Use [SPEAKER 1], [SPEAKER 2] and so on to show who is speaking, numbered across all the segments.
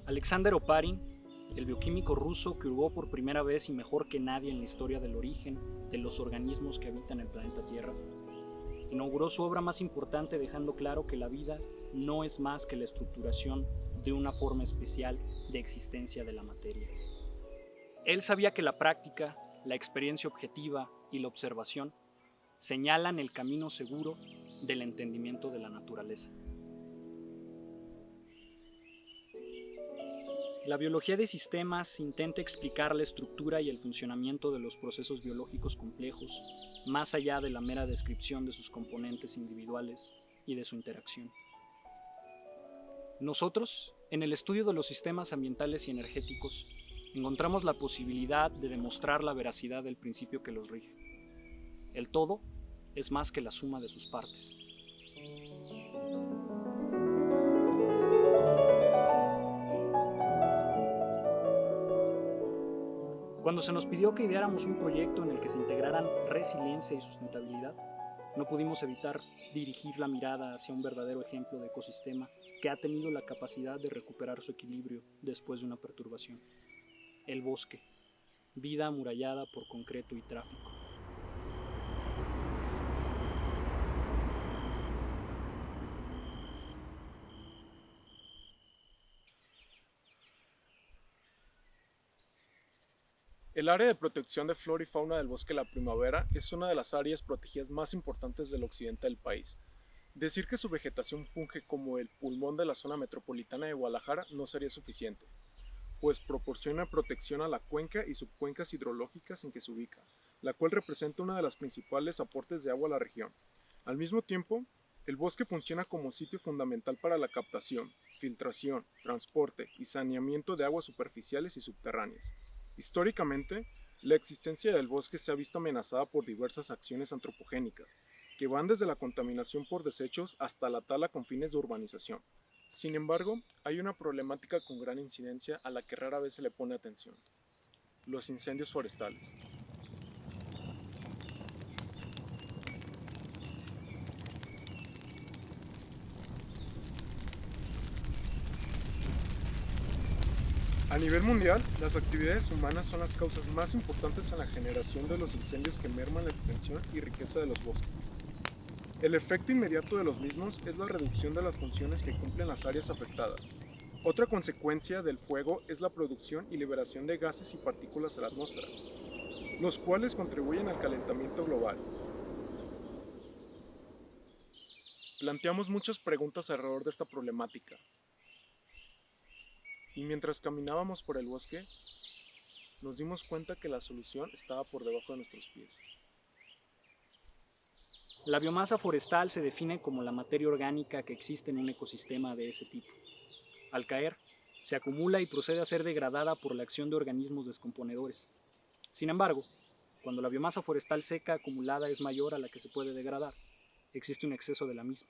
[SPEAKER 1] Alexander Oparin, el bioquímico ruso que hurgó por primera vez y mejor que nadie en la historia del origen de los organismos que habitan el planeta Tierra, inauguró su obra más importante dejando claro que la vida no es más que la estructuración de una forma especial de existencia de la materia. Él sabía que la práctica, la experiencia objetiva y la observación señalan el camino seguro del entendimiento de la naturaleza. La biología de sistemas intenta explicar la estructura y el funcionamiento de los procesos biológicos complejos, más allá de la mera descripción de sus componentes individuales y de su interacción. Nosotros, en el estudio de los sistemas ambientales y energéticos, encontramos la posibilidad de demostrar la veracidad del principio que los rige. El todo es más que la suma de sus partes. Cuando se nos pidió que ideáramos un proyecto en el que se integraran resiliencia y sustentabilidad, no pudimos evitar dirigir la mirada hacia un verdadero ejemplo de ecosistema que ha tenido la capacidad de recuperar su equilibrio después de una perturbación. El bosque, vida amurallada por concreto y tráfico.
[SPEAKER 2] El área de protección de flora y fauna del Bosque La Primavera es una de las áreas protegidas más importantes del occidente del país. Decir que su vegetación funge como el pulmón de la zona metropolitana de Guadalajara no sería suficiente, pues proporciona protección a la cuenca y subcuencas hidrológicas en que se ubica, la cual representa uno de los principales aportes de agua a la región. Al mismo tiempo, el bosque funciona como sitio fundamental para la captación, filtración, transporte y saneamiento de aguas superficiales y subterráneas. Históricamente, la existencia del bosque se ha visto amenazada por diversas acciones antropogénicas, que van desde la contaminación por desechos hasta la tala con fines de urbanización. Sin embargo, hay una problemática con gran incidencia a la que rara vez se le pone atención: los incendios forestales. A nivel mundial, las actividades humanas son las causas más importantes en la generación de los incendios que merman la extensión y riqueza de los bosques. El efecto inmediato de los mismos es la reducción de las funciones que cumplen las áreas afectadas. Otra consecuencia del fuego es la producción y liberación de gases y partículas a la atmósfera, los cuales contribuyen al calentamiento global. Planteamos muchas preguntas alrededor de esta problemática, y mientras caminábamos por el bosque, nos dimos cuenta que la solución estaba por debajo de nuestros pies.
[SPEAKER 1] La biomasa forestal se define como la materia orgánica que existe en un ecosistema de ese tipo. Al caer, se acumula y procede a ser degradada por la acción de organismos descomponedores. Sin embargo, cuando la biomasa forestal seca acumulada es mayor a la que se puede degradar, existe un exceso de la misma.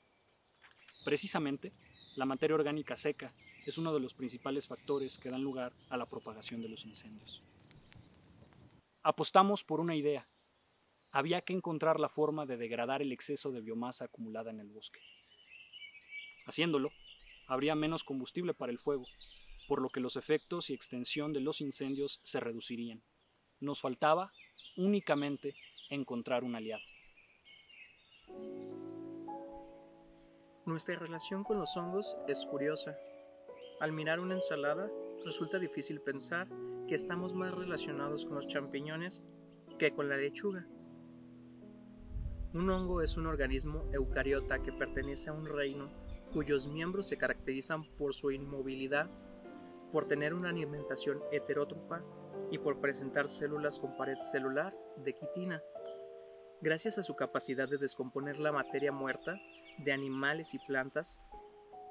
[SPEAKER 1] Precisamente, la materia orgánica seca es uno de los principales factores que dan lugar a la propagación de los incendios. Apostamos por una idea. Había que encontrar la forma de degradar el exceso de biomasa acumulada en el bosque. Haciéndolo, habría menos combustible para el fuego, por lo que los efectos y extensión de los incendios se reducirían. Nos faltaba únicamente encontrar un aliado.
[SPEAKER 3] Nuestra relación con los hongos es curiosa. Al mirar una ensalada, resulta difícil pensar que estamos más relacionados con los champiñones que con la lechuga. Un hongo es un organismo eucariota que pertenece a un reino cuyos miembros se caracterizan por su inmovilidad, por tener una alimentación heterótrofa y por presentar células con pared celular de quitina. Gracias a su capacidad de descomponer la materia muerta de animales y plantas,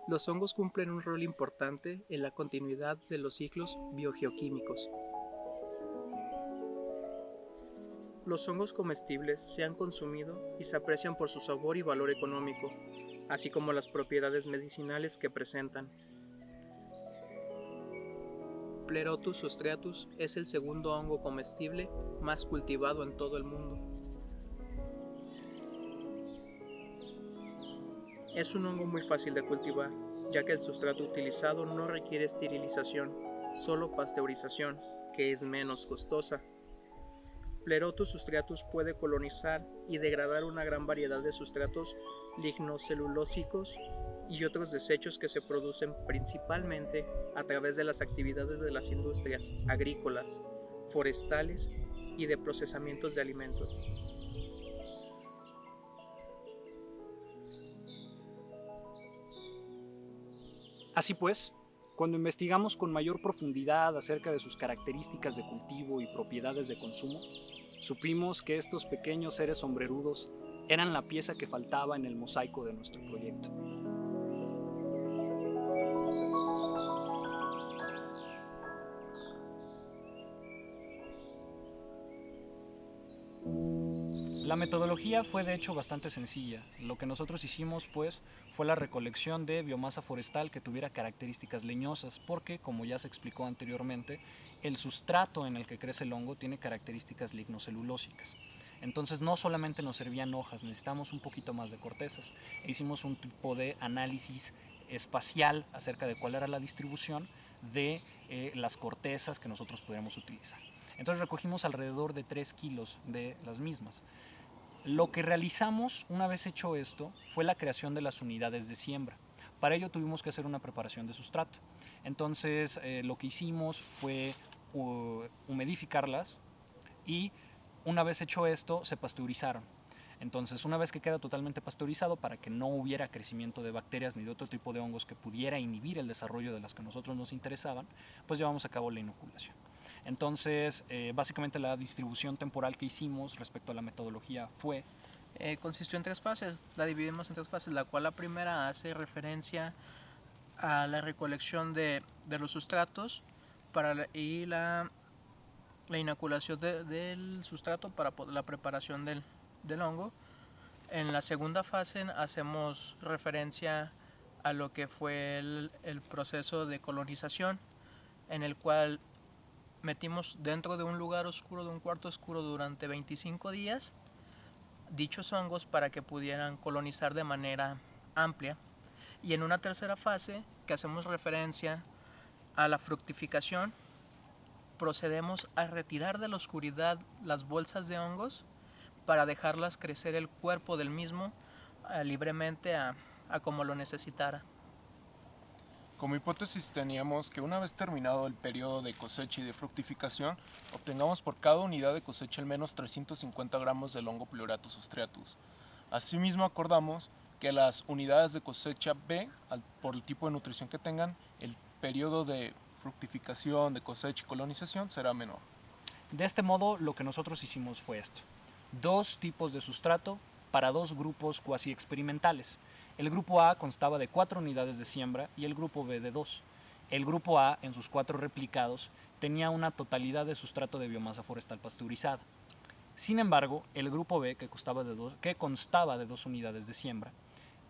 [SPEAKER 3] los hongos cumplen un rol importante en la continuidad de los ciclos biogeoquímicos. Los hongos comestibles se han consumido y se aprecian por su sabor y valor económico, así como las propiedades medicinales que presentan. Pleurotus striatus es el segundo hongo comestible más cultivado en todo el mundo. Es un hongo muy fácil de cultivar, ya que el sustrato utilizado no requiere esterilización, solo pasteurización, que es menos costosa. Pleurotus striatus puede colonizar y degradar una gran variedad de sustratos lignocelulósicos y otros desechos que se producen principalmente a través de las actividades de las industrias agrícolas, forestales y de procesamientos de alimentos.
[SPEAKER 1] Así pues, cuando investigamos con mayor profundidad acerca de sus características de cultivo y propiedades de consumo, supimos que estos pequeños seres sombrerudos eran la pieza que faltaba en el mosaico de nuestro proyecto. La metodología fue de hecho bastante sencilla. Lo que nosotros hicimos pues fue la recolección de biomasa forestal que tuviera características leñosas, porque como ya se explicó anteriormente, el sustrato en el que crece el hongo tiene características lignocelulósicas. Entonces no solamente nos servían hojas, necesitamos un poquito más de cortezas. E hicimos un tipo de análisis espacial acerca de cuál era la distribución de las cortezas que nosotros podríamos utilizar. Entonces recogimos alrededor de 3 kilos de las mismas. Lo que realizamos una vez hecho esto fue la creación de las unidades de siembra. Para ello tuvimos que hacer una preparación de sustrato. Entonces lo que hicimos fue humidificarlas y una vez hecho esto se pasteurizaron. Entonces una vez que queda totalmente pasteurizado, para que no hubiera crecimiento de bacterias ni de otro tipo de hongos que pudiera inhibir el desarrollo de las que a nosotros nos interesaban, pues llevamos a cabo la inoculación. Entonces, básicamente la distribución temporal que hicimos respecto a la metodología fue...
[SPEAKER 3] Consistió en 3 fases, la dividimos en 3 fases, la cual la primera hace referencia a la recolección de los sustratos y la inoculación del sustrato para la preparación del hongo. En la segunda fase hacemos referencia a lo que fue el proceso de colonización, en el cual metimos dentro de un lugar oscuro, de un cuarto oscuro, durante 25 días dichos hongos para que pudieran colonizar de manera amplia. Y en una tercera fase, que hacemos referencia a la fructificación, procedemos a retirar de la oscuridad las bolsas de hongos para dejarlas crecer el cuerpo del mismo libremente a como lo necesitara.
[SPEAKER 2] Como hipótesis teníamos que una vez terminado el periodo de cosecha y de fructificación, obtengamos por cada unidad de cosecha al menos 350 gramos del hongo Pleurotus striatus. Asimismo acordamos que las unidades de cosecha B, por el tipo de nutrición que tengan, el periodo de fructificación, de cosecha y colonización será menor.
[SPEAKER 1] De este modo, lo que nosotros hicimos fue esto: 2 tipos de sustrato para 2 grupos cuasi experimentales. El grupo A constaba de 4 unidades de siembra y el grupo B de 2. El grupo A, en sus 4 replicados, tenía una totalidad de sustrato de biomasa forestal pasteurizada. Sin embargo, el grupo B, que constaba de 2 unidades de siembra,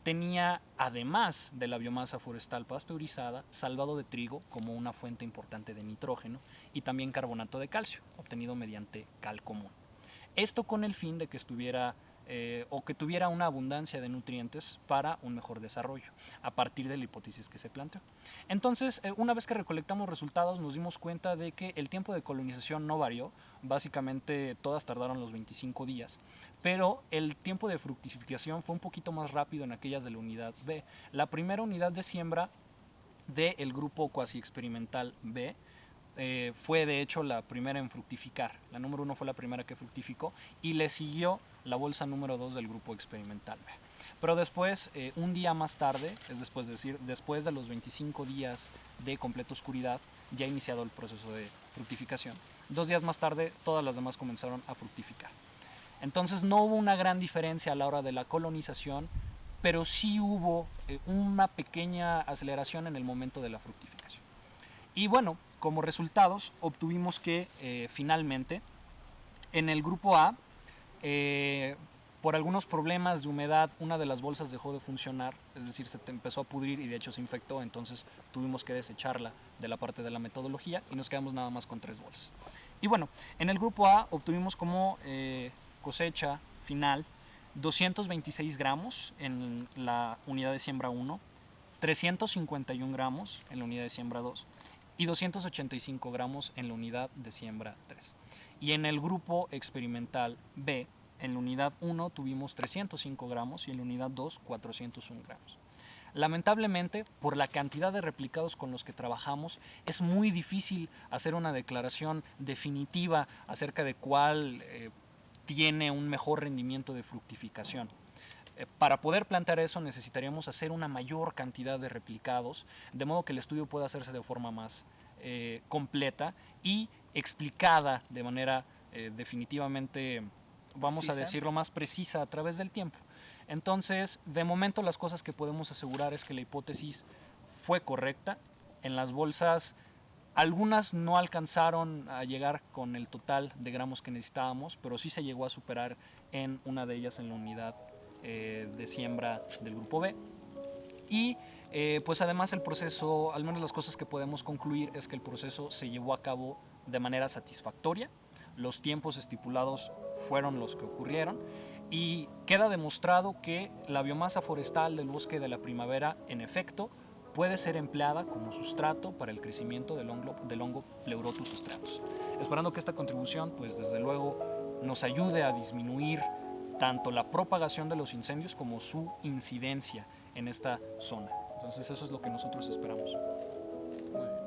[SPEAKER 1] tenía, además de la biomasa forestal pasteurizada, salvado de trigo como una fuente importante de nitrógeno y también carbonato de calcio, obtenido mediante cal común. Esto con el fin de que que tuviera una abundancia de nutrientes para un mejor desarrollo, a partir de la hipótesis que se planteó. Entonces, una vez que recolectamos resultados, nos dimos cuenta de que el tiempo de colonización no varió. Básicamente todas tardaron los 25 días, pero el tiempo de fructificación fue un poquito más rápido en aquellas de la unidad B. La primera unidad de siembra del grupo cuasi experimental B fue de hecho la primera en fructificar. La número 1 fue la primera que fructificó y le siguió la bolsa número 2 del grupo experimental B. Pero después, un día más tarde, después de los 25 días de completa oscuridad, ya iniciado el proceso de fructificación, 2 días más tarde todas las demás comenzaron a fructificar. Entonces no hubo una gran diferencia a la hora de la colonización, pero sí hubo una pequeña aceleración en el momento de la fructificación. Y bueno, como resultados obtuvimos que finalmente en el grupo A, por algunos problemas de humedad, una de las bolsas dejó de funcionar, es decir, se empezó a pudrir y de hecho se infectó, entonces tuvimos que desecharla de la parte de la metodología y nos quedamos nada más con 3 bolsas. Y bueno, en el grupo A obtuvimos como cosecha final 226 gramos en la unidad de siembra 1, 351 gramos en la unidad de siembra 2 y 285 gramos en la unidad de siembra 3. Y en el grupo experimental B, en la unidad 1 tuvimos 305 gramos y en la unidad 2 401 gramos. Lamentablemente, por la cantidad de replicados con los que trabajamos, es muy difícil hacer una declaración definitiva acerca de cuál tiene un mejor rendimiento de fructificación. Para poder plantear eso necesitaríamos hacer una mayor cantidad de replicados, de modo que el estudio pueda hacerse de forma más completa y explicada de manera definitivamente, vamos
[SPEAKER 3] ¿Precisa?
[SPEAKER 1] a decirlo, más precisa a través del tiempo. Entonces, de momento las cosas que podemos asegurar es que la hipótesis fue correcta. En las bolsas, algunas no alcanzaron a llegar con el total de gramos que necesitábamos, pero sí se llegó a superar en una de ellas en la unidad de siembra del grupo B. Y pues además el proceso, al menos las cosas que podemos concluir es que el proceso se llevó a cabo de manera satisfactoria. Los tiempos estipulados fueron los que ocurrieron y queda demostrado que la biomasa forestal del bosque de la primavera, en efecto, puede ser empleada como sustrato para el crecimiento del hongo Pleurotus stratus. Esperando que esta contribución, pues desde luego, nos ayude a disminuir tanto la propagación de los incendios como su incidencia en esta zona. Entonces eso es lo que nosotros esperamos.
[SPEAKER 3] Muy bien.